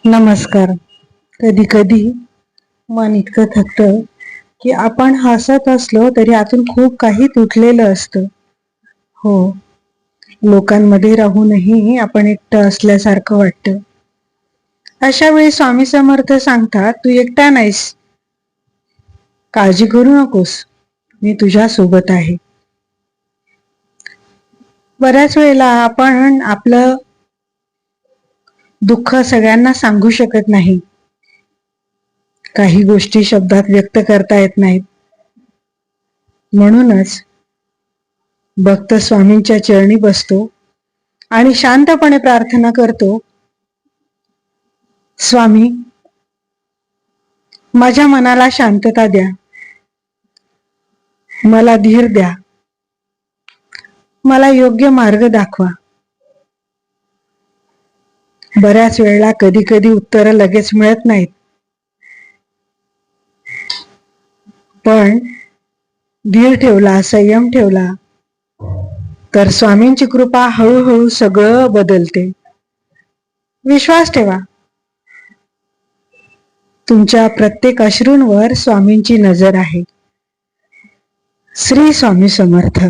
नमस्कार. कधी कधी मन इतकं थकतं की आपण हसत असलो तरी आतून खूप काही तुटलेलं असतं. हो, लोकांमध्ये राहूनही आपण एकटं असल्यासारखं वाटतं. अशा वेळी स्वामी समर्थ सांगतात, तू एकटा नाहीस, काळजी करू नकोस, मी तुझ्या सोबत आहे. बऱ्याच वेळेला आपण आपलं दुःख सगळ्यांना सांगू शकत नाही. काही गोष्टी शब्दात व्यक्त करता येत नाहीत. म्हणूनच भक्त स्वामींच्या चरणी बसतो आणि शांतपणे प्रार्थना करतो, स्वामी, माझ्या मनाला शांतता द्या, मला धीर द्या, मला योग्य मार्ग दाखवा. बऱ्याच वेळेला कधी कधी उत्तरं लगेच मिळत नाहीत, पण धीर ठेवला, संयम ठेवला तर स्वामींची कृपा हळूहळू सगळं बदलते. विश्वास ठेवा, तुमच्या प्रत्येक अश्रूंवर स्वामींची नजर आहे. श्री स्वामी समर्थ.